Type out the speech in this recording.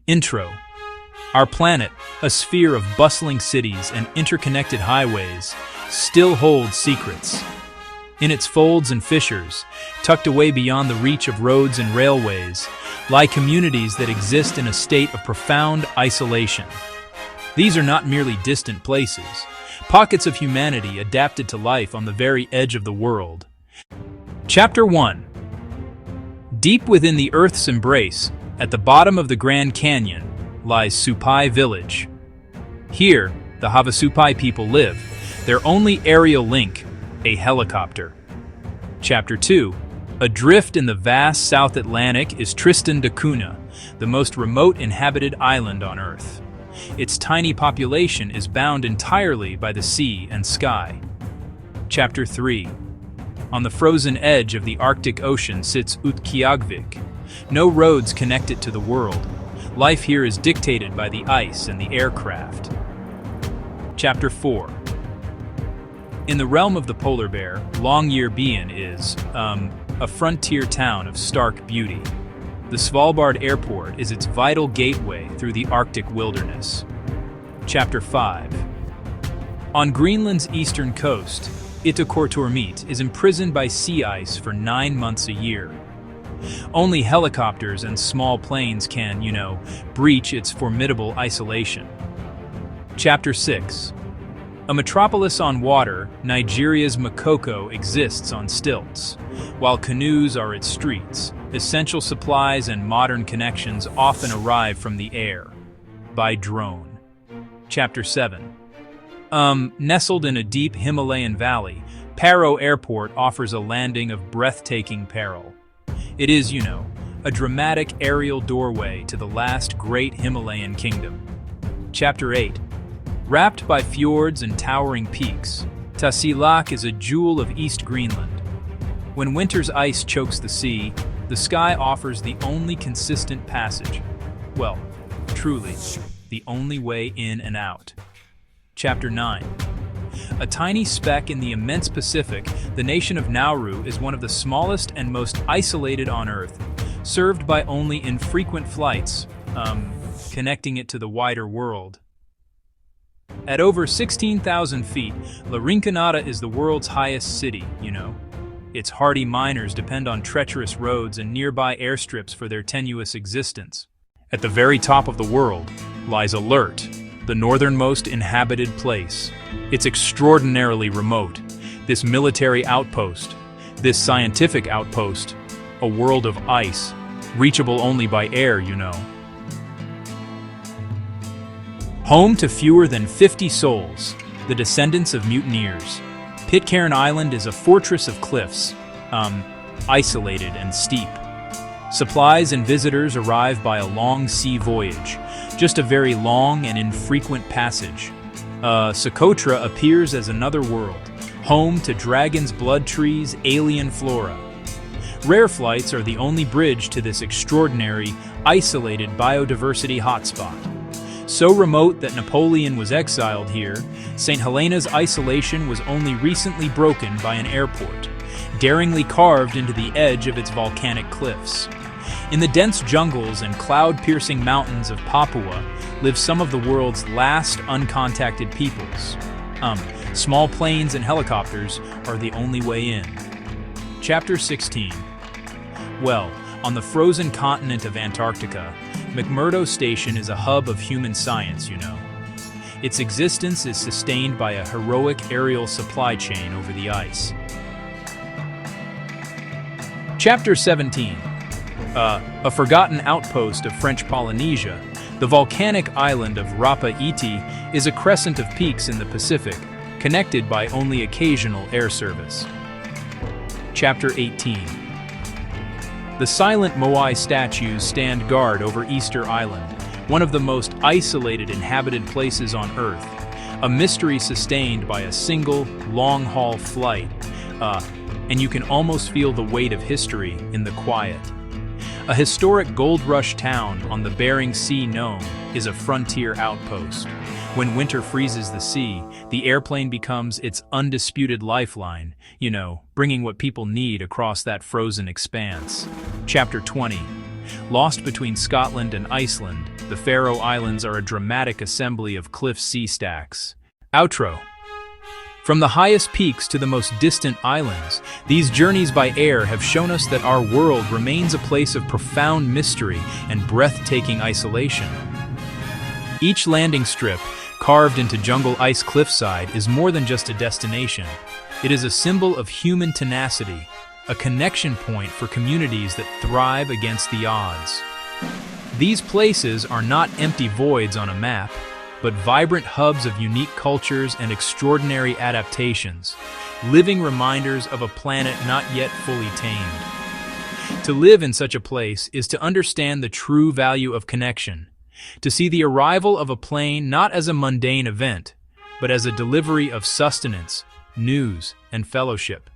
Intro. Our planet, a sphere of bustling cities and interconnected highways, still holds secrets. In its folds and fissures, tucked away beyond the reach of roads and railways, lie communities that exist in a state of profound isolation. These are not merely distant places, pockets of humanity adapted to life on the very edge of the world. Chapter 1. Deep within the Earth's embrace, at the bottom of the Grand Canyon, lies Supai Village. Here, the Havasupai people live, their only aerial link, a helicopter. Chapter 2. Adrift in the vast South Atlantic is Tristan da Cunha, the most remote inhabited island on Earth. Its tiny population is bound entirely by the sea and sky. Chapter 3. On the frozen edge of the Arctic Ocean sits Utqiagvik. No roads connect it to the world. Life here is dictated by the ice and the aircraft. Chapter 4. In the realm of the polar bear, Longyearbyen is, a frontier town of stark beauty. The Svalbard Airport is its vital gateway through the Arctic wilderness. Chapter 5. On Greenland's eastern coast, Itakortormit is imprisoned by sea ice for 9 months a year. Only helicopters and small planes can, breach its formidable isolation. Chapter 6. A metropolis on water, Nigeria's Makoko exists on stilts. While canoes are its streets, essential supplies and modern connections often arrive from the air, by drone. Chapter 7. Nestled in a deep Himalayan valley, Paro Airport offers a landing of breathtaking peril. It is, a dramatic aerial doorway to the last great Himalayan kingdom. Chapter 8. Wrapped by fjords and towering peaks, Tasiilaq is a jewel of East Greenland. When winter's ice chokes the sea, the sky offers the only consistent passage. Well, truly, the only way in and out. Chapter 9. A tiny speck in the immense Pacific, the nation of Nauru is one of the smallest and most isolated on Earth, served by only infrequent flights, connecting it to the wider world. At over 16,000 feet, La Rinconada is the world's highest city, Its hardy miners depend on treacherous roads and nearby airstrips for their tenuous existence. At the very top of the world lies Alert, the northernmost inhabited place. It's extraordinarily remote. This military outpost, this scientific outpost, a world of ice, reachable only by air, Home to fewer than 50 souls, the descendants of mutineers. Pitcairn Island is a fortress of cliffs, isolated and steep. Supplies and visitors arrive by a long sea voyage, just a very long and infrequent passage. Socotra appears as another world, home to dragon's blood trees, alien flora. Rare flights are the only bridge to this extraordinary, isolated biodiversity hotspot. So remote that Napoleon was exiled here, St. Helena's isolation was only recently broken by an airport, daringly carved into the edge of its volcanic cliffs. In the dense jungles and cloud-piercing mountains of Papua live some of the world's last uncontacted peoples. Small planes and helicopters are the only way in. Chapter 16. Well, on the frozen continent of Antarctica, McMurdo Station is a hub of human science, Its existence is sustained by a heroic aerial supply chain over the ice. Chapter 17. A forgotten outpost of French Polynesia, the volcanic island of Rapa Iti is a crescent of peaks in the Pacific, connected by only occasional air service. Chapter 18. The silent Moai statues stand guard over Easter Island, one of the most isolated inhabited places on Earth, a mystery sustained by a single, long-haul flight, and you can almost feel the weight of history in the quiet. A historic gold rush town on the Bering Sea Nome is a frontier outpost. When winter freezes the sea, the airplane becomes its undisputed lifeline, bringing what people need across that frozen expanse. Chapter 20. Lost between Scotland and Iceland, the Faroe Islands are a dramatic assembly of cliff sea stacks. Outro. From the highest peaks to the most distant islands, these journeys by air have shown us that our world remains a place of profound mystery and breathtaking isolation. Each landing strip, carved into jungle ice cliffside, is more than just a destination. It is a symbol of human tenacity, a connection point for communities that thrive against the odds. These places are not empty voids on a map, but vibrant hubs of unique cultures and extraordinary adaptations, living reminders of a planet not yet fully tamed. To live in such a place is to understand the true value of connection, to see the arrival of a plane not as a mundane event, but as a delivery of sustenance, news, and fellowship.